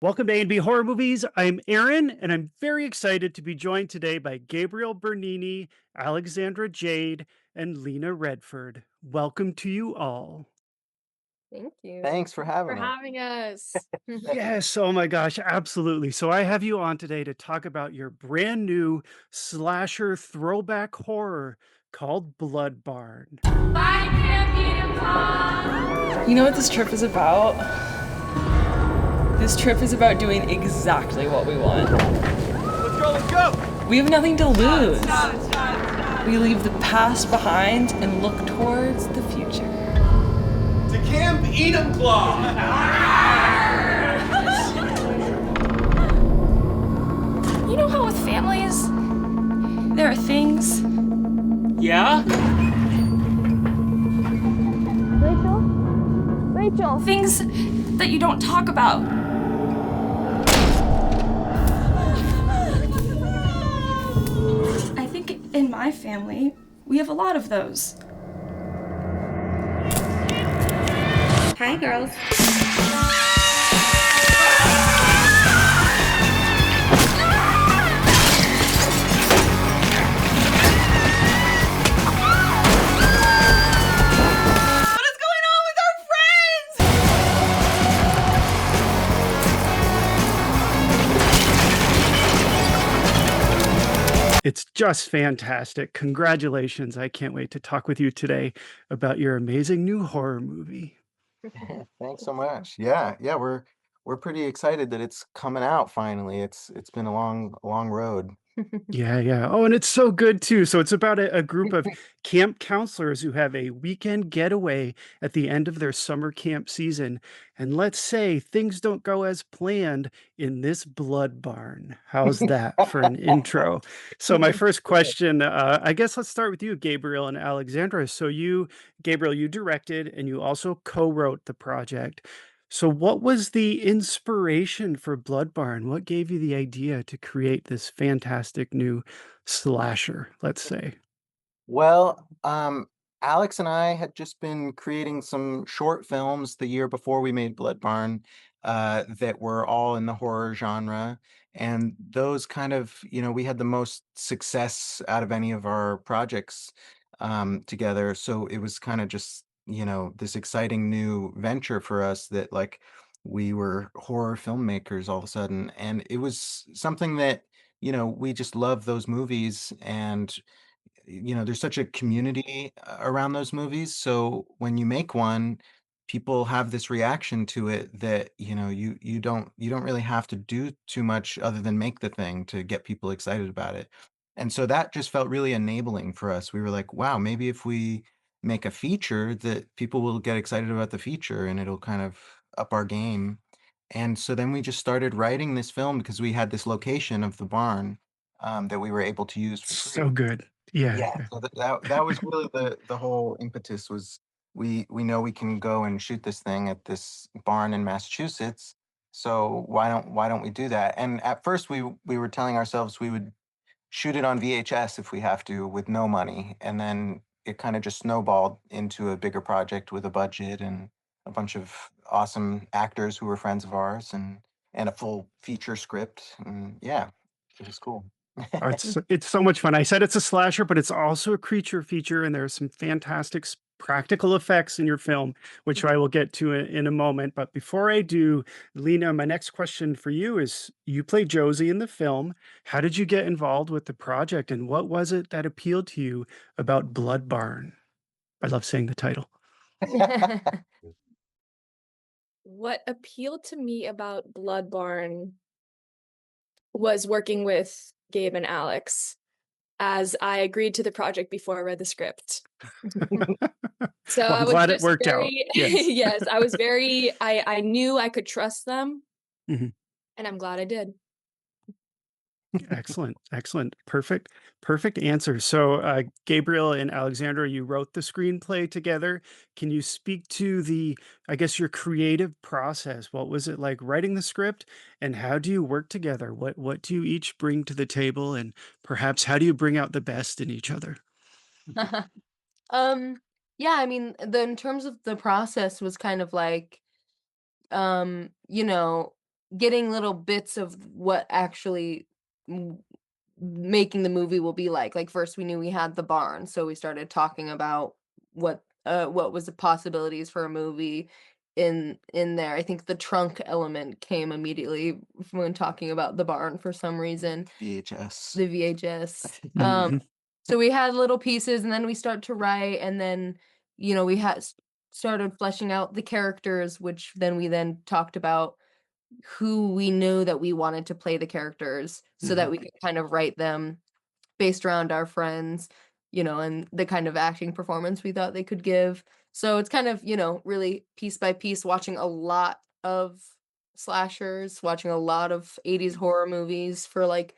Welcome to A&B Horror Movies. I'm Aaron, and I'm very excited to be joined today by Gabriel Bernini, Alexandra Jade, and Lena Redford. Welcome to you all. Thank you. Thanks for Thanks for having us. having us. Yes, oh my gosh, absolutely. So I have you on today to talk about your brand new slasher throwback horror called Blood Barn. You know what this trip is about? This trip is about doing exactly what we want. Let's go, let's go! We have nothing to lose. We leave the past behind and look towards the future. To Camp Edom Claw! You know how with families, there are things. Yeah? Rachel, things that you don't talk about. I think in my family, we have a lot of those. Hi, girls. It's just fantastic. Congratulations. I can't wait to talk with you today about your amazing new horror movie. Thanks so much. Yeah, we're pretty excited that it's coming out finally. It's been a long road. Yeah, yeah. Oh, and it's so good too. So it's about a group of camp counselors who have a weekend getaway at the end of their summer camp season. And let's say things don't go as planned in this blood barn. How's that for an intro? So my first question, I guess let's start with you, Gabriel and Alexandra. So you, Gabriel, you directed and you also co-wrote the project. So what was the inspiration for Blood Barn? What gave you the idea to create this fantastic new slasher, let's say? Well, Alex and I had just been creating some short films the year before we made Blood Barn, that were all in the horror genre. And those kind of, we had the most success out of any of our projects together. So it was kind of just, this exciting new venture for us that like we were horror filmmakers all of a sudden. And it was something that, we just love those movies and there's such a community around those movies. So when you make one, people have this reaction to it that, you don't really have to do too much other than make the thing to get people excited about it. And so that just felt really enabling for us. We were like, wow, maybe if we make a feature that people will get excited about the feature and it'll kind of up our game. And so then we just started writing this film because we had this location of the barn that we were able to use for So free. good. Yeah, Yeah, yeah. so that was really the whole impetus was we know we can go and shoot this thing at this barn in Massachusetts, so why don't we do that? And at first we were telling ourselves we would shoot it on VHS if we have to with no money, and then it kind of just snowballed into a bigger project with a budget and a bunch of awesome actors who were friends of ours and a full feature script, and yeah, it was cool. Oh, it's so much fun. I said it's a slasher, but it's also a creature feature, and there are some fantastic practical effects in your film, which I will get to in a moment. But before I do, Lena, my next question for you is: you play Josie in the film. How did you get involved with the project, and what was it that appealed to you about Blood Barn? I love saying the title. What appealed to me about Blood Barn was working with Gabe and Alex, as I agreed to the project before I read the script. So Well, I I'm was glad it just worked out. very Yes. yes, I was very I knew I could trust them, Mhm. and I'm glad I did. Excellent, excellent. Perfect, perfect answer. So, Gabriel and Alexandra, you wrote the screenplay together. Can you speak to I guess, your creative process? What was it like writing the script, and how do you work together? What do you each bring to the table, and perhaps how do you bring out the best in each other? Um, yeah, I mean, in terms of the process was kind of like, um, you know, getting little bits of what actually making the movie will be like. Like first we knew we had the barn, so we started talking about what was the possibilities for a movie in there. I think the trunk element came immediately when talking about the barn for some reason. VHS. The VHS. Mhm. So we had little pieces, and then we start to write, and then we had started fleshing out the characters, which then we talked about who we knew that we wanted to play the characters, so that we could kind of write them based around our friends, and the kind of acting performance we thought they could give. So it's kind of, really piece by piece, watching a lot of slashers, watching a lot of 80s horror movies for like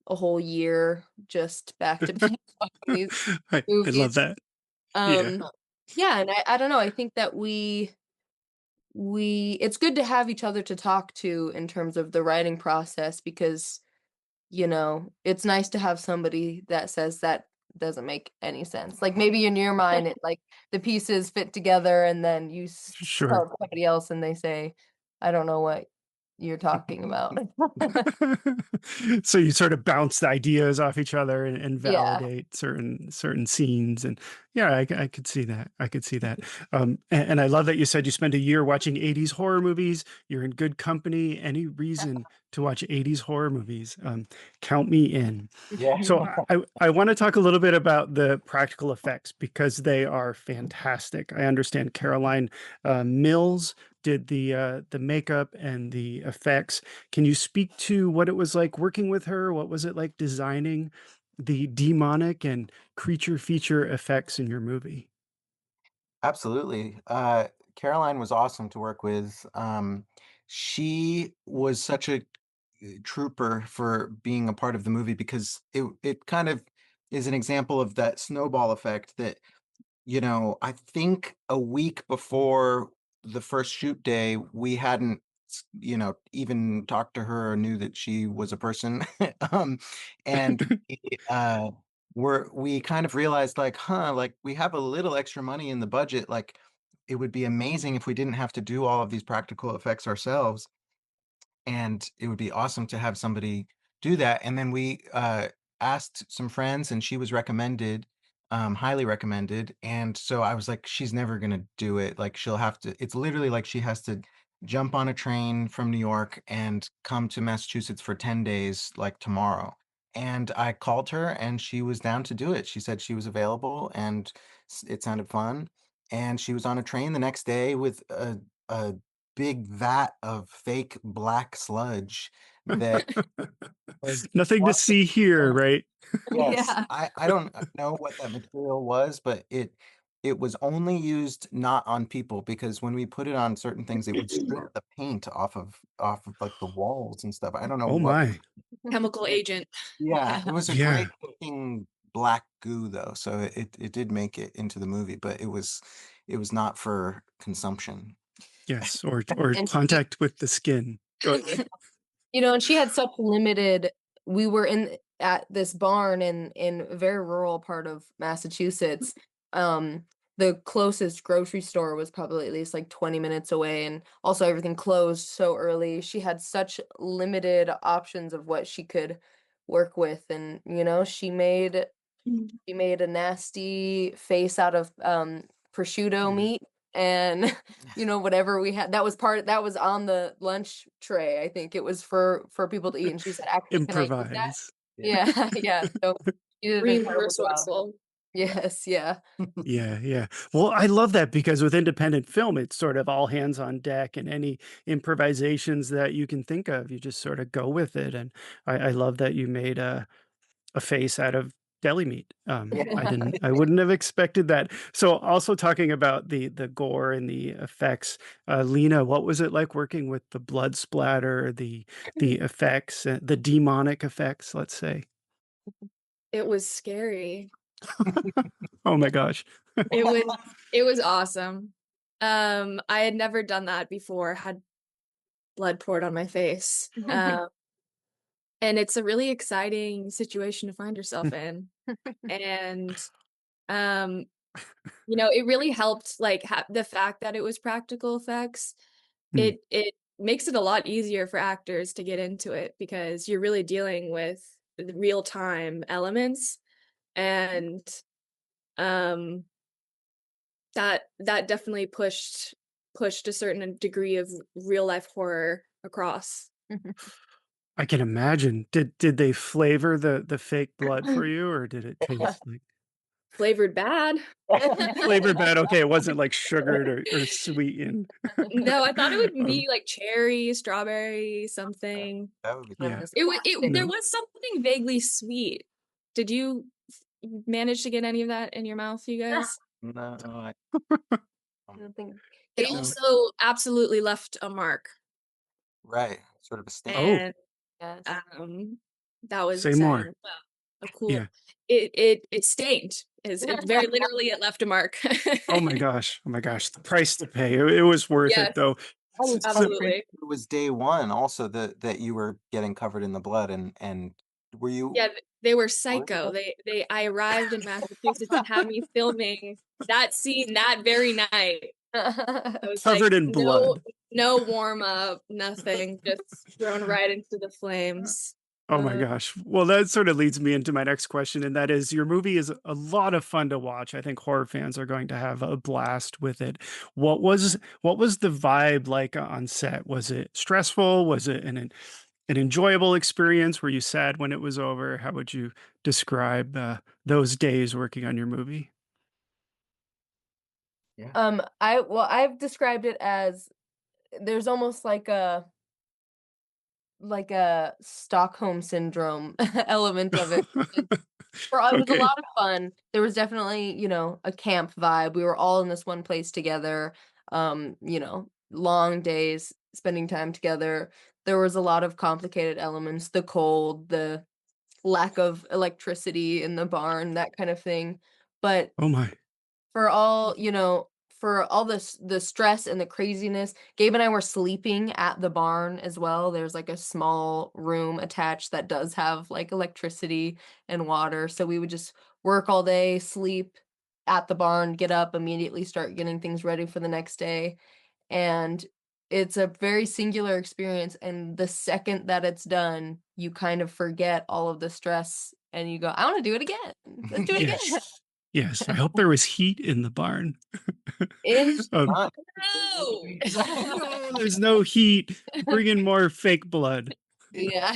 a whole year, just back to back watching these I love movies. that. Yeah. Yeah, and I don't know, I think that we it's good to have each other to talk to in terms of the writing process, because it's nice to have somebody that says that doesn't make any sense. Like maybe in your mind, it like the pieces fit together, and then you Sure. tell somebody else, and they say, "I don't know what you're talking about." So you sort of bounce the ideas off each other and Yeah. validate certain scenes, and yeah, I could see that. I could see that. And I love that you said you spent a year watching 80s horror movies. You're in good company. Any reason to watch 80s horror movies? Count me in. Yeah. So I want to talk a little bit about the practical effects because they are fantastic. I understand Caroline Mills did the makeup and the effects. Can you speak to what it was like working with her? What was it like designing the demonic and creature feature effects in your movie? Absolutely. Caroline was awesome to work with. She was such a trooper for being a part of the movie because it kind of is an example of that snowball effect that, I think a week before the first shoot day, we hadn't, even talked to her or knew that she was a person. And uh, we kind of realized like, like we have a little extra money in the budget. Like it would be amazing if we didn't have to do all of these practical effects ourselves. And it would be awesome to have somebody do that. And then we asked some friends, and she was recommended, highly recommended. And so I was like, she's never gonna do it. Like she'll have to. It's literally like she has to jump on a train from New York and come to Massachusetts for 10 days, like tomorrow. And I called her, and she was down to do it. She said she was available, and it sounded fun. And she was on a train the next day with a big vat of fake black sludge that was Nothing to see here, right? yes, Yeah. I don't know what that material was, but it was only used not on people, because when we put it on certain things, it would strip the paint off of like the walls and stuff. I don't know Oh what. my. Chemical agent. Yeah, it was a Yeah. great looking black goo though, so it did make it into the movie, but it was not for consumption. Yes. Or And contact with the skin. Go ahead. and she had such limited. We were at this barn in a very rural part of Massachusetts. The closest grocery store was probably at least like 20 minutes away, and also everything closed so early. She had such limited options of what she could work with, and she made a nasty face out of prosciutto meat, and whatever we had that was on the lunch tray. I think it was for people to eat, and she said, actually, can I eat that? Improvise. Yeah. Yeah, so she did an incredible job. Resourceful. Yes. Yeah. Yeah, yeah. Well, I love that because with independent film, it's sort of all hands on deck, and any improvisations that you can think of, you just sort of go with it. And I love that you made a face out of deli meat. I wouldn't have expected that. So also talking about the gore and the effects, Lena, what was it like working with the blood splatter, the effects, the demonic effects, let's say? It was scary. Oh my gosh. It was awesome. I had never done that before, had blood poured on my face. And it's a really exciting situation to find yourself in. And it really helped, like, the fact that it was practical effects. Mm. It makes it a lot easier for actors to get into it because you're really dealing with the real time elements, and um that definitely pushed a certain degree of real life horror across. I can imagine. Did they flavor the fake blood for you, or did it taste like Flavored bad. flavored bad? Okay, it wasn't like sugared or sweetened. No, I thought it would be like cherry, strawberry, something. That would be Yeah. There No. was something vaguely sweet. Did you manage to get any of that in your mouth, you guys? no. I don't think It No. also absolutely left a mark, Right, sort of a stain. Oh. and yes. that was Say more. a cool. Yeah. It stained. It very literally it left a mark. Oh my gosh. Oh my gosh. The price to pay. It was worth Yes, it though. Oh, it's so absolutely. crazy. It was day one also that you were getting covered in the blood, and were you Yeah, they were worried psycho. about I arrived in Massachusetts and had me filming that scene that very night. I was like, Covered in blood. no warm up, nothing, just thrown right into the flames. Oh my gosh. Well, that sort of leads me into my next question, and that is your movie is a lot of fun to watch. I think horror fans are going to have a blast with it. What was the vibe like on set? Was it stressful? Was it an enjoyable experience? Were you sad when it was over? How would you describe those days working on your movie? Yeah. I've described it as there's almost like a Stockholm syndrome element of it. It was a Okay. lot of fun. There was definitely, a camp vibe. We were all in this one place together. Long days spending time together. There was a lot of complicated elements, the cold, the lack of electricity in the barn, that kind of thing. But Oh my. for all the stress and the craziness, Gabe and I were sleeping at the barn as well. There's like a small room attached that does have like electricity and water, so we would just work all day, sleep at the barn, get up immediately, start getting things ready for the next day. And it's a very singular experience, and the second that it's done, you kind of forget all of the stress and you go, I want to do it again. Let's do it again. Yes. Yes. I hope there was heat in the barn. It's Not- No. No, there's no heat. Bring in more fake blood. yeah.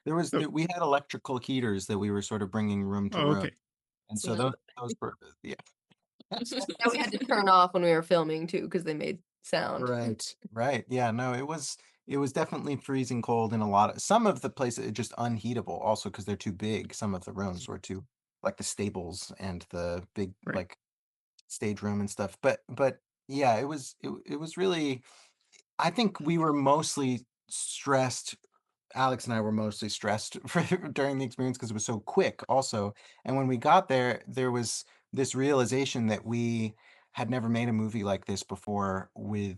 we had electrical heaters that we were sort of bringing room to Oh, room, okay. and so those were yeah. That we had to turn off when we were filming too, because they made sound. Right. Yeah, no, it was definitely freezing cold in some of the places, just unheatable also because they're too big. Some of the rooms were too, like the stables and the big Right. like stage room and stuff. But yeah, it was really, I think we were mostly stressed. Alex and I were mostly stressed during the experience because it was so quick also. And when we got there, there was this realization that we had never made a movie like this before with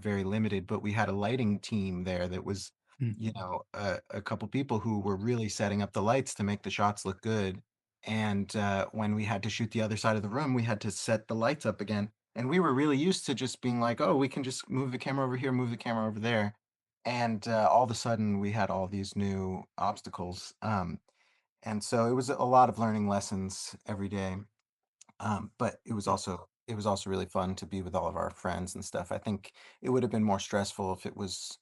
very limited, but we had a lighting team there that was, Mm. a couple people who were really setting up the lights to make the shots look good. And when we had to shoot the other side of the room, we had to set the lights up again. And we were really used to just being like, oh, we can just move the camera over here, move the camera over there. And all of a sudden, we had all these new obstacles. And so it was a lot of learning lessons every day. But it was also really fun to be with all of our friends and stuff. I think it would have been more stressful if it was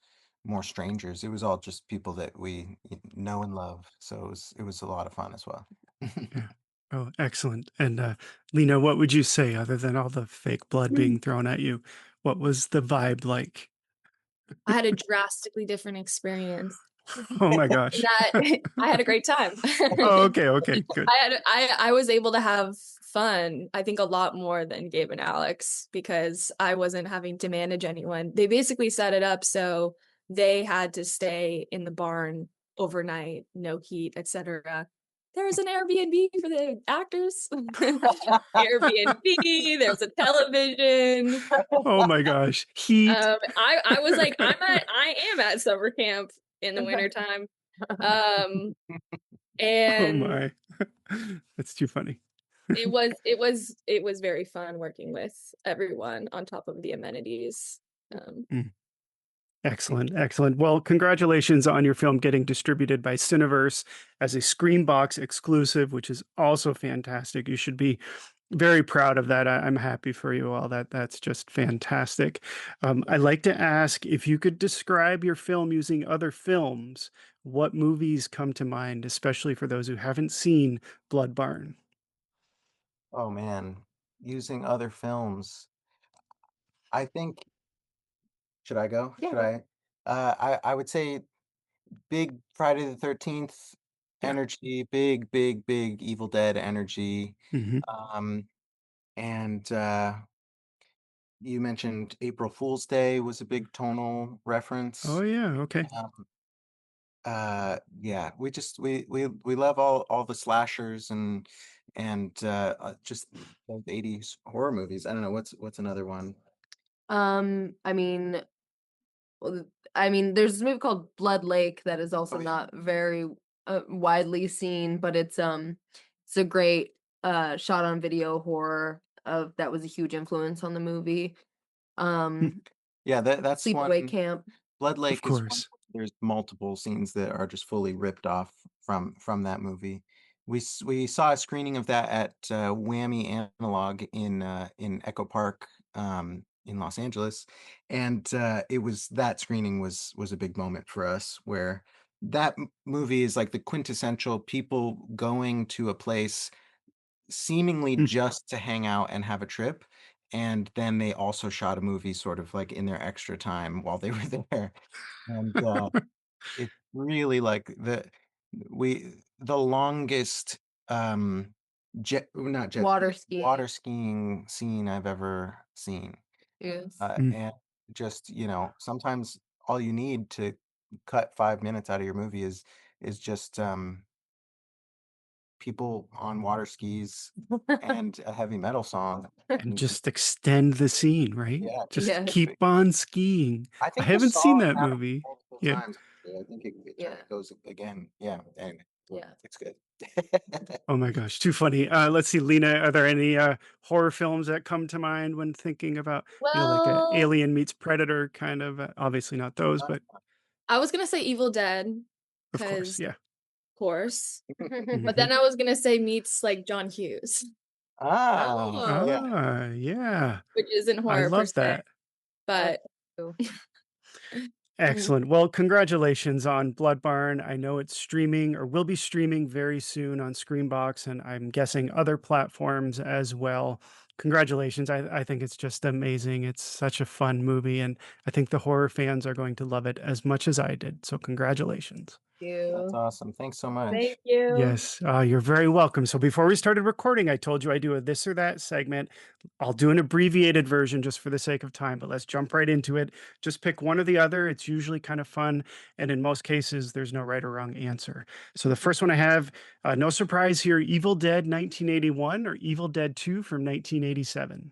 more strangers. It was all just people that we know and love. So it was a lot of fun as well. Yeah. Oh, excellent. And Lena, what would you say other than all the fake blood being thrown at you? What was the vibe like? I had a drastically different experience. Oh my gosh. That I had a great time. Oh, okay, okay, good. I was able to have fun, I think a lot more than Gabe and Alex, because I wasn't having to manage anyone. They basically set it up so they had to stay in the barn overnight, no heat, etc. There's an Airbnb for the actors. Airbnb, there's a television. Oh my gosh. Heat. I was like, I am at summer camp in the wintertime. Oh And my. That's too funny. it was very fun working with everyone on top of the amenities. Mm. Excellent, excellent. Well, congratulations on your film getting distributed by Cineverse as a ScreamBox exclusive, which is also fantastic. You should be very proud of that. I'm happy for you all. That's just fantastic. I'd like to ask if you could describe your film using other films. What movies come to mind, especially for those who haven't seen Blood Barn? Oh man, using other films. I think should I go? Yeah, Should go. I would say big Friday the 13th Yeah. energy, big Evil Dead energy. Hmm. Um and you mentioned April Fool's Day was a big tonal Oh reference. yeah. Okay. Um yeah, we love all the slashers and just those 80s horror movies. I don't know what's another one. I mean, well, there's this movie called Blood Lake that is also Oh, yeah. not very widely seen, but it's a great shot on video horror of that was a huge influence on the movie. Yeah, that's Sleepaway one. Camp. Blood Of Lake is one. course. There's multiple scenes that are just fully ripped off from that movie. We saw a screening of that at Whammy Analog in Echo Park in Los Angeles, and it was that screening was a big moment for us where that movie is like the quintessential people going to a place seemingly Mm. just to hang out and have a trip, and then they also shot a movie sort of like in their extra time while they were there. And it's really like the longest not jet Water ski, skiing. water skiing scene I've ever seen. Yes. Mm. And just, sometimes all you need to cut 5 minutes out of your movie is just people on water skis and a heavy metal song. And just extend the scene, right? Yeah, Just Yeah. keep on skiing. I I think the haven't seen song that happened movie. multiple Yeah. times. Actually. I think it Yeah. goes again. Yeah, anyway, Yeah. it's good. Oh my gosh, too funny. Let's see, Lena, are there any horror films that come to mind when thinking about, like a Well, Alien meets Predator kind of? Obviously not those, but I was gonna say Evil Dead, of course, because yeah. of course. Mhm. But then I was gonna say meets like John Hughes, Ah, yeah. Ah, yeah. which isn't I horror per love se, that. but Excellent. Well, congratulations on Blood Barn. I know it's streaming or will be streaming very soon on Screenbox, and I'm guessing other platforms as well. Congratulations. I think it's just amazing. It's such a fun movie, and I think the horror fans are going to love it as much as I did. So, congratulations. That's You. awesome. Thanks so much. thank you. Yes, you're very welcome. So before we started recording, I told you I do a this or that segment. I'll do an abbreviated version just for the sake of time, but let's jump right into it. Just pick one or the other. It's usually kind of fun. And in most cases, there's no right or wrong answer. So the first one I have, no surprise here, Evil Dead 1981 or Evil Dead 2 from 1987.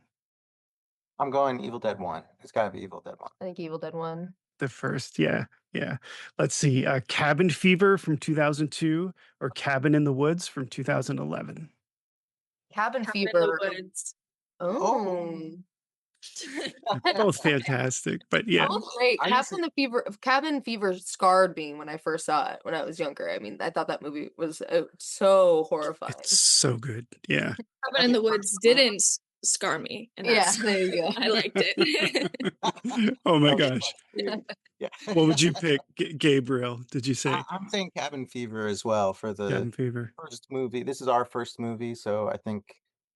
I'm going Evil Dead 1. It's got to be Evil Dead 1. I think Evil Dead 1. The first, yeah, yeah. Let's see, Cabin Fever from 2002 or Cabin in the Woods from 2011. Cabin Cabin in Fever. the Woods. Oh. Both fantastic, but yeah. Both great. I used to- Cabin Fever scarred me when I first saw it when I was younger. I mean, I thought that movie was so horrifying. It's so good. Yeah. Cabin in the Woods didn't scar me, and Yeah, that's there you go. I liked it. Oh my gosh. Yeah. What would you pick, Gabriel? Did you say I'm saying Cabin Fever as well for the Cabin Fever? first movie. This is our first movie, so I think,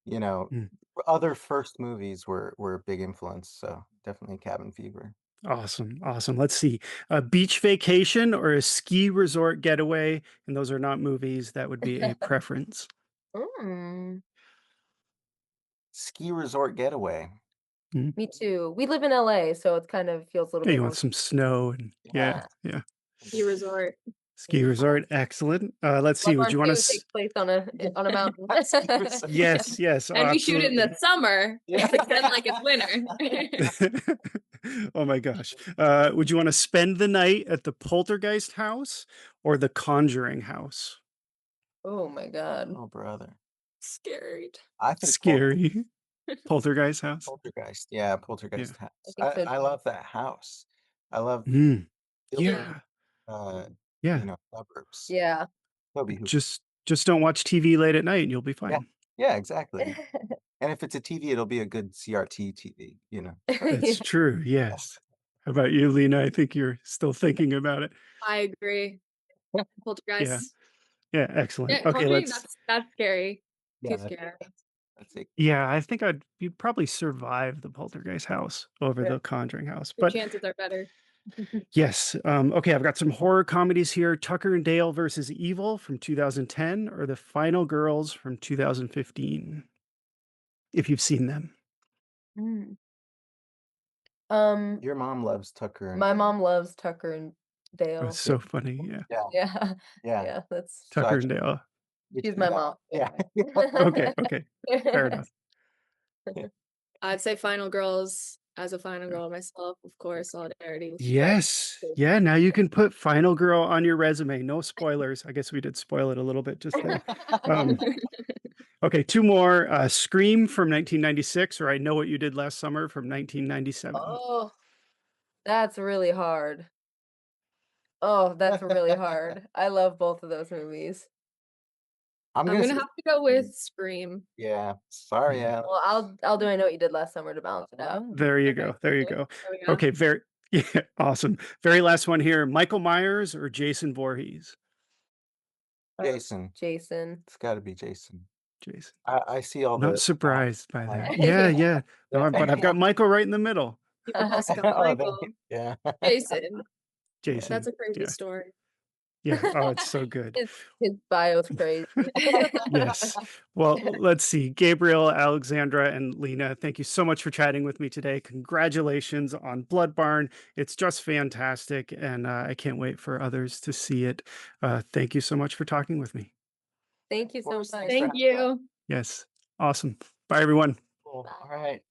Mm. other first movies were a big influence. So definitely Cabin Fever. Awesome. Awesome. Let's see. A beach vacation or a ski resort getaway. And those are not movies. That would be a preference. Mm, Ski resort getaway. me too. We live in LA, so it kind of feels a little Yeah, bit you more. want some snow and yeah. Ski resort. Ski resort. Excellent. Let's see. Would you want to? takes place on a mountain? Yes. Yes. And we shoot in absolutely. the summer. Yeah. Pretend like it's winter. Oh my gosh. Would you want to spend the night at the Poltergeist house or the Conjuring house? Oh my god. Oh brother. Scared. I think Scary. Poltergeist house. Poltergeist. Yeah, Poltergeist house. think so I too. love that house. I love Mm, building, yeah. uh, Yeah. suburbs. Yeah. Toby Hooper. Just don't watch TV late at night and you'll be fine. Yeah, exactly. And if it's a TV, it'll be a good CRT TV, That's true. Yes. How about you, Lena? I think you're still thinking about it. I agree. Yeah. Poltergeist. Yeah. Excellent. Yeah, Okay. that's scary. Yeah, Too scary. that's it. Yeah. I think you'd probably survive the Poltergeist house over the Conjuring house. The But chances are better. yes. Okay. I've got some horror comedies here: Tucker and Dale versus Evil from 2010, or The Final Girls from 2015. If you've seen them. Mm. Your mom loves Tucker. My mom loves Tucker and Dale. It's so funny. Yeah. Yeah. Yeah. That's Tucker and Dale. she's my mom. Yeah. Okay. Fair enough. I'd say Final Girls as a final girl myself, of course, solidarity. Yes. Yeah. Now you can put Final Girl on your resume. No spoilers. I guess we did spoil it a little bit just there. Okay. Two more. Scream from 1996, or I Know What You Did Last Summer from 1997. Oh, that's really hard. Oh, that's really hard. I love both of those movies. I'm I'm gonna gonna say- have to go with Scream. Yeah. Sorry, Alex. Well, I'll do I Know What You Did Last Summer to balance it out. There you Okay. go. There you go. There we go. Okay. Yeah, awesome. Very last one here: Michael Myers or Jason Voorhees? Jason. Jason. It's got to be Jason. Jason. I see all Not the surprised by that. Yeah. Yeah. No, but I've got Michael right in the middle. You've also got Oh, Michael. yeah. Jason. Jason. That's a crazy Yeah. story. Yeah. Oh, it's so good. His bio's crazy. Yes. Well, let's see. Gabriel, Alexandra, and Lena, thank you so much for chatting with me today. Congratulations on Blood Barn. It's just fantastic, and I can't wait for others to see it. Thank you so much for talking with me. Thank you so much. Thanks for Thank having you. Yes. Awesome. Bye, everyone. Cool. All right.